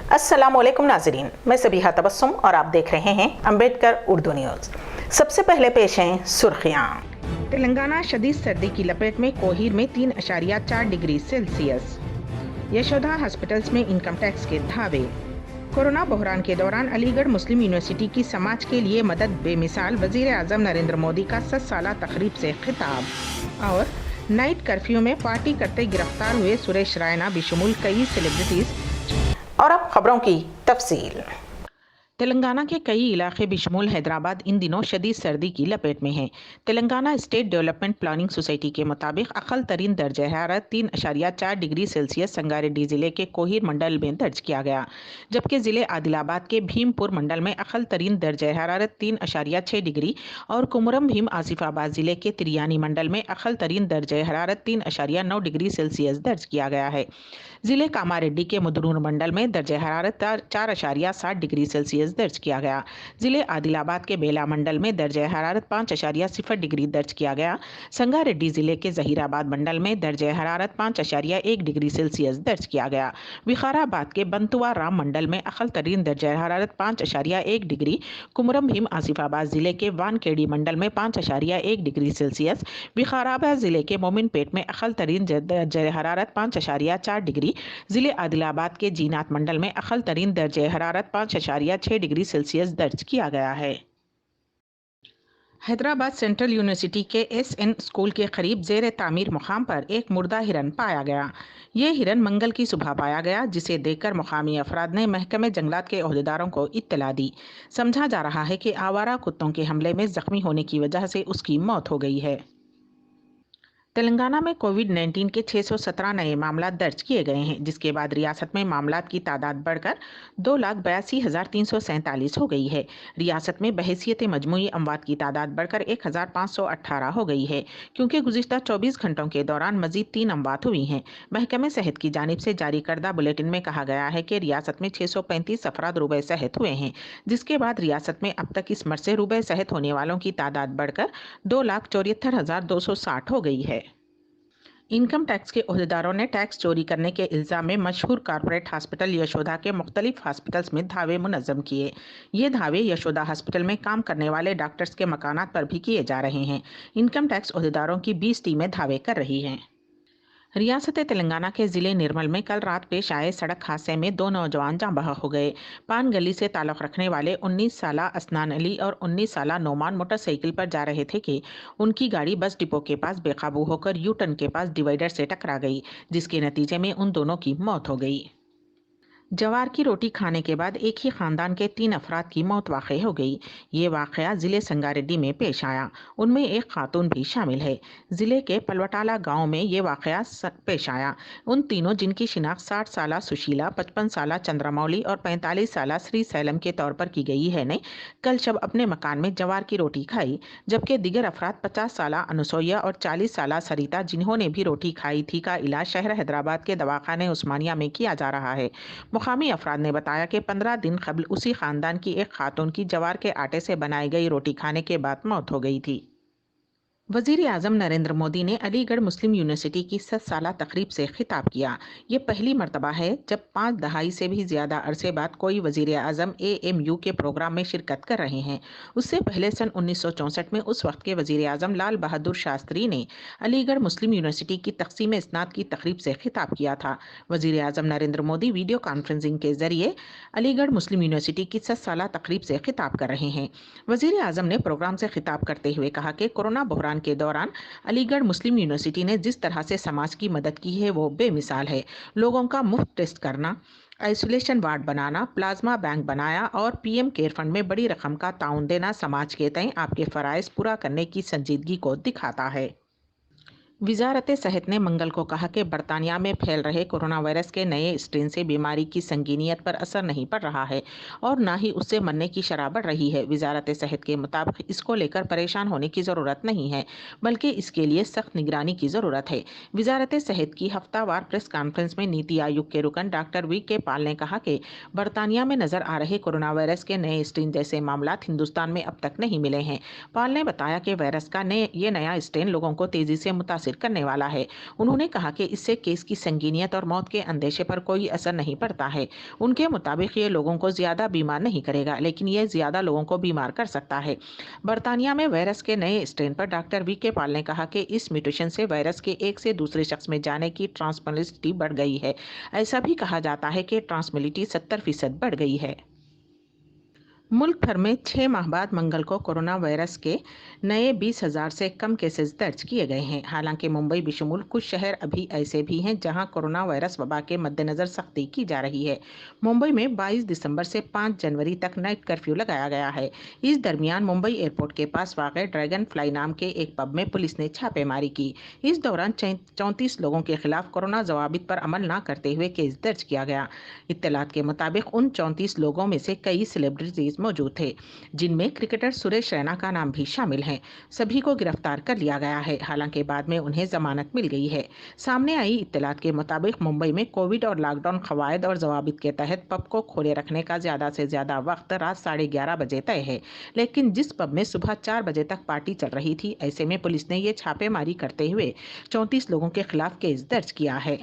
अस्सलामुअलैकुम नाज़रीन, मैं सबीहा तबस्सुम और आप देख रहे हैं अम्बेडकर उर्दू न्यूज़। सबसे पहले पेश हैं सुर्खियाँ। तेलंगाना शदीद सर्दी की लपेट में, कोहीर में 3.4 डिग्री सेल्सियस। यशोदा हॉस्पिटल्स में इनकम टैक्स के धावे। कोरोना बहरान के दौरान अलीगढ़ मुस्लिम यूनिवर्सिटी की समाज के लिए मदद बेमिसाल, वज़ीर आज़म नरेंद्र मोदी का 7 साला तकरीब से खिताब। और नाइट कर्फ्यू में पार्टी करते गिरफ्तार हुए सुरेश रायना बिशुमूल कई सेलिब्रिटीज। और अब खबरों की तफसील। तेलंगाना के कई इलाके बिशमूल हैदराबाद इन दिनों शदीद सर्दी की लपेट में हैं। Telangana state development planning society के मुताबिक अक़ल तरीन दर्ज हरारत 3.4 डिग्री सेल्सियस संगारेड्डी ज़िले के कोहीर मंडल में दर्ज किया गया, जबकि ज़िले आदिलाबाद के भीमपुर मंडल में अक़ल तरीन दर्ज हरारत 3.6 डिग्री और कुमरम भीम आसिफाबाद ज़िले के तिरियानी मंडल में अक़ल तरीन दर्ज हरारत 3.9 डिग्री सेल्सियस दर्ज किया गया है। ज़िले कामारेड्डी के मुदरूर मंडल में दर्ज हरारत 4.7 डिग्री सेल्सियस दर्ज किया गया। ज़िले आदिलाबाद के बेला मंडल में दर्ज हरारत 5.0 डिग्री दर्ज किया गया। संगारेड्डी ज़िले के ज़हीराबाद मंडल में दर्ज हरारत 5.1 डिग्री सेल्सियस दर्ज किया गया। विकाराबाद के बंतुआ राम मंडल में अक़ल तरीन दर्ज हरारत 5.1 डिग्री, कुमरम भीम आसिफाबाद ज़िले के वानखेड़ी मंडल में 5.1 डिग्री सेल्सियस, विकाराबाद ज़िले के मोमिनपेट में अक़ल तरीन दर्ज हरारत 5.4 डिग्री, ज़िले आदिलाबाद के जीनात मंडल में अक़ल तरीन दर्ज हरारत 5.6 डिग्री सेल्सियस दर्ज किया गया है। हैदराबाद सेंट्रल यूनिवर्सिटी के SN स्कूल के करीब ज़ेर तामीर मुकाम पर एक मुर्दा हिरन पाया गया। ये हिरन मंगल की सुबह पाया गया, जिसे देखकर मुकामी अफराद ने महकमे जंगलात के ओहदेदारों को इत्तला दी। समझा जा रहा है कि आवारा कुत्तों के हमले में जख्मी होने की वजह से उसकी मौत हो गई है। तेलंगाना में कोविड-19 के 617 नए मामला दर्ज किए गए हैं, जिसके बाद रियासत में मामलात की तादाद बढ़कर 2,82,347 हो गई है। रियासत में बहैसियत मजमूई अमवात की तादाद बढ़कर 1,518 हो गई है, क्योंकि गुज़िश्ता 24 घंटों के दौरान मजीद 3 अमवात हुई हैं। महकमे सेहत की जानिब से जारी करदा बुलेटिन में कहा गया है कि रियासत में 635 अफराद रुबे सेहत हुए हैं, जिसके बाद रियासत में अब तक इस मर्ज से रुबे सेहत होने वालों की तादाद बढ़कर 2,74,260 हो गई है। इनकम टैक्स के ओहदेदारों ने टैक्स चोरी करने के इल्ज़ाम में मशहूर कॉर्पोरेट हॉस्पिटल यशोदा के मुख्तलिफ हॉस्पिटल्स में धावे मुनज़्ज़म किए। ये धावे यशोदा हॉस्पिटल में काम करने वाले डॉक्टर्स के मकानात पर भी किए जा रहे हैं। इनकम टैक्स ओहदेदारों की 20 टीमें धावे कर रही हैं। रियासत तेलंगाना के ज़िले निर्मल में कल रात पेश आए सड़क हादसे में 2 नौजवान जाँ बहक हो गए। पान गली से ताल्लुक़ रखने वाले 19 साला असनान अली और 19 साला नोमान मोटरसाइकिल पर जा रहे थे कि उनकी गाड़ी बस डिपो के पास बेकाबू होकर यू टर्न के पास डिवाइडर से टकरा गई, जिसके नतीजे में उन दोनों की मौत हो गई। जवार की रोटी खाने के बाद एक ही खानदान के 3 अफराद की मौत वाक़ई हो गई। ये वाक़या ज़िले संगारेड्डी में पेश आया, उनमें एक खातून भी शामिल है। ज़िले के पलवटाला गांव में ये वाक़या पेश आया। उन तीनों, जिनकी शिनाख्त 60 साला सुशीला, 55 साला चंद्रमौली और 45 साला श्री सैलम के तौर पर की गई है, ने कल शब अपने मकान में जवार की रोटी खाई, जबकि दिगर अफराद 50 साला अनुसोया और 40 साला सरिता, जिन्होंने भी रोटी खाई थी, का इलाज शहर हैदराबाद के दवाखाने उस्मानिया में किया जा रहा है। मुकामी अफराद ने बताया कि 15 दिन कबल उसी खानदान की एक खातून की जवार के आटे से बनाई गई रोटी खाने के बाद मौत हो गई थी। वज़ीर आज़म नरेंद्र मोदी ने अलीगढ़ मुस्लिम यूनिवर्सिटी की 7 साला तकरीब से खिताब किया। ये पहली मरतबा है जब 5 दहाई से भी ज़्यादा अरसे बाद कोई वज़ीर आज़म AMU के प्रोग्राम में शिरकत कर रहे हैं। उससे पहले सन 1964 में उस वक्त के वज़ीर आज़म लाल बहादुर शास्त्री ने अलीगढ़ मुस्लिम यूनिवर्सिटी की तक़सीम इस्नाद की तकरीब से खिताब किया था। वज़ीर आज़म नरेंद्र मोदी वीडियो कॉन्फ्रेंसिंग के ज़रिए अलीगढ़ मुस्लिम यूनिवर्सिटी की 7 साला तकरीब से खिताब कर रहे हैं। वज़ीर आज़म ने प्रोग्राम से खिताब करते हुए कहा कि कोरोना बहरान के दौरान अलीगढ़ मुस्लिम यूनिवर्सिटी ने जिस तरह से समाज की मदद की है वो बेमिसाल है। लोगों का मुफ्त टेस्ट करना, आइसोलेशन वार्ड बनाना, प्लाज्मा बैंक बनाया और PM केयर फंड में बड़ी रकम का ताउन देना समाज के तय आपके फ़राइज़ पूरा करने की संजीदगी को दिखाता है। वज़ारत सेहत ने मंगल को कहा कि बरतानिया में फैल रहे कोरोना वायरस के नए स्ट्रेन से बीमारी की संगीनियत पर असर नहीं पड़ रहा है और ना ही उससे मरने की शरह बढ़ रही है। वज़ारत सेहत के मुताबिक इसको लेकर परेशान होने की ज़रूरत नहीं है, बल्कि इसके लिए सख्त निगरानी की ज़रूरत है। वज़ारत सेहत की हफ्तावार प्रेस कॉन्फ्रेंस में नीति आयोग के रुकन डॉक्टर VK पाल ने कहा कि बरतानिया में नज़र आ रहे कोरोना वायरस के नए स्ट्रेन जैसे मामला हिंदुस्तान में अब तक नहीं मिले हैं। पाल ने बताया कि वायरस का ये नया स्ट्रेन लोगों को तेज़ी से मुतासिर متاثر کرنے والا ہے۔ انہوں نے کہا کہ اس سے کیس کی سنگینیت اور موت کے اندیشے پر کوئی اثر نہیں پڑتا ہے۔ ان کے مطابق یہ لوگوں کو زیادہ بیمار نہیں کرے گا، لیکن یہ زیادہ لوگوں کو بیمار کر سکتا ہے۔ برطانیہ میں وائرس کے نئے اسٹرین پر ڈاکٹر وی کے پال نے کہا کہ اس میوٹیشن سے وائرس کے ایک سے دوسرے شخص میں جانے کی ٹرانسمیسیبلٹی بڑھ گئی ہے۔ ایسا بھی کہا جاتا ہے کہ ٹرانسمیسیبلٹی 70% بڑھ گئی ہے۔ ملک بھر میں 6 ماہ بعد منگل کو کورونا وائرس کے نئے 20,000 سے کم کیسز درج کیے گئے ہیں۔ حالانکہ ممبئی بشمول کچھ شہر ابھی ایسے بھی ہیں جہاں کورونا وائرس وبا کے مد نظر سختی کی جا رہی ہے۔ ممبئی میں 22 دسمبر سے 5 جنوری تک نائٹ کرفیو لگایا گیا ہے۔ اس درمیان ممبئی ایئرپورٹ کے پاس واقع ڈریگن فلائی نام کے ایک پب میں پولیس نے چھاپے ماری کی۔ اس دوران 34 لوگوں کے خلاف کورونا ضوابط پر عمل نہ کرتے ہوئے کیس درج کیا گیا۔ اطلاعات کے مطابق ان 34 لوگوں میں سے کئی سیلیبریٹیز موجود تھے، جن میں کرکٹر سریش رینا کا نام بھی شامل ہے۔ سبھی کو گرفتار کر لیا گیا ہے، حالانکہ بعد میں انہیں ضمانت مل گئی ہے۔ سامنے آئی اطلاعات کے مطابق ممبئی میں کووڈ اور لاک ڈاؤن قواعد اور ضوابط کے تحت پب کو کھولے رکھنے کا زیادہ سے زیادہ وقت رات 11:30 بجے طے ہے، لیکن جس پب میں صبح 4 بجے تک پارٹی چل رہی تھی، ایسے میں پولیس نے یہ چھاپے ماری کرتے ہوئے 34 لوگوں کے خلاف کیس درج کیا ہے۔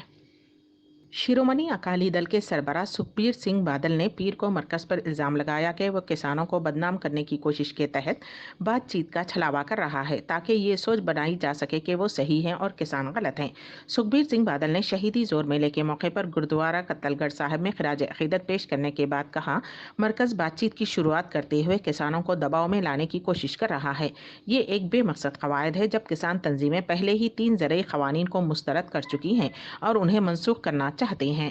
شرومنی اکالی دل کے سربراہ سکھبیر سنگھ بادل نے پیر کو مرکز پر الزام لگایا کہ وہ کسانوں کو بدنام کرنے کی کوشش کے تحت بات چیت کا چھلاوا کر رہا ہے تاکہ یہ سوچ بنائی جا سکے کہ وہ صحیح ہیں اور کسان غلط ہیں۔ سکھبیر سنگھ بادل نے شہیدی زور میلے کے موقع پر گردوارہ کتل گڑھ صاحب میں خراج عقیدت پیش کرنے کے بعد کہا، مرکز بات چیت کی شروعات کرتے ہوئے کسانوں کو دباؤ میں لانے کی کوشش کر رہا ہے۔ یہ ایک بے مقصد قواعد ہے، جب کسان تنظیمیں پہلے ہی 3 زرعی قوانین کو مسترد کر چکی ہیں اور انہیں منسوخ کرنا چاہتے ہیں۔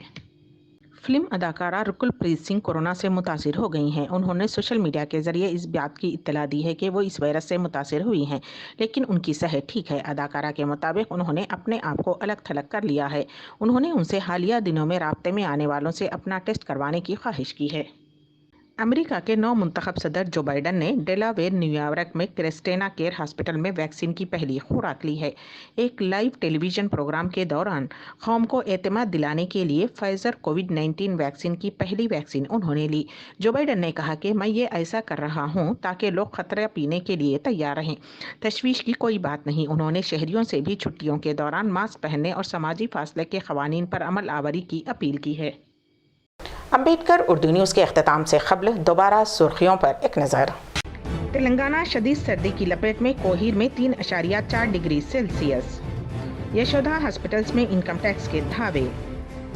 فلم اداکارہ رکل پریت سنگھ کورونا سے متاثر ہو گئی ہیں۔ انہوں نے سوشل میڈیا کے ذریعے اس بات کی اطلاع دی ہے کہ وہ اس وائرس سے متاثر ہوئی ہیں، لیکن ان کی صحت ٹھیک ہے۔ اداکارہ کے مطابق انہوں نے اپنے آپ کو الگ تھلگ کر لیا ہے۔ انہوں نے ان سے حالیہ دنوں میں رابطے میں آنے والوں سے اپنا ٹیسٹ کروانے کی خواہش کی ہے۔ امریکہ کے نو منتخب صدر جو بائیڈن نے ڈیلاویئر نیویارک میں کرسٹینا کیئر ہاسپٹل میں ویکسین کی پہلی خوراک لی ہے۔ ایک لائیو ٹیلی ویژن پروگرام کے دوران قوم کو اعتماد دلانے کے لیے فائزر کووڈ-19 ویکسین کی پہلی ویکسین انہوں نے لی۔ جو بائیڈن نے کہا کہ میں یہ ایسا کر رہا ہوں تاکہ لوگ خطرہ پینے کے لیے تیار رہیں۔ تشویش کی کوئی بات نہیں۔ انہوں نے شہریوں سے بھی چھٹیوں کے دوران ماسک پہننے اور سماجی فاصلے کے قوانین پر عمل آوری کی اپیل کی ہے۔ امبیڈکر اردو نیوز کے اختتام سے قبل دوبارہ سرخیوں پر ایک نظر۔ تلنگانہ شدید سردی کی لپیٹ میں، کوہیر میں 3.4 ڈگری سیلسیس۔ یشودا ہاسپٹلز میں انکم ٹیکس کے دھاوے۔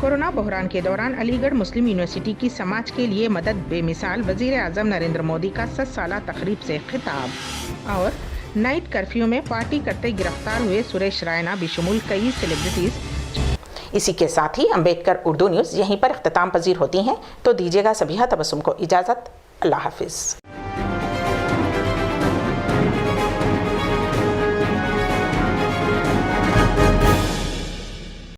کورونا بحران کے دوران علی گڑھ مسلم یونیورسٹی کی سماج کے لیے مدد بے مثال، وزیر اعظم نریندر مودی کا 100 سالہ تقریب سے خطاب۔ اور نائٹ کرفیو میں پارٹی کرتے گرفتار ہوئے سریش رینا بشمول کئی سیلیبریٹیز۔ اسی کے ساتھ ہی امبیڈکر اردو نیوز یہیں پر اختتام پذیر ہوتی ہیں، تو دیجیے گا سبیہہ تبسم کو اجازت۔ اللہ حافظ۔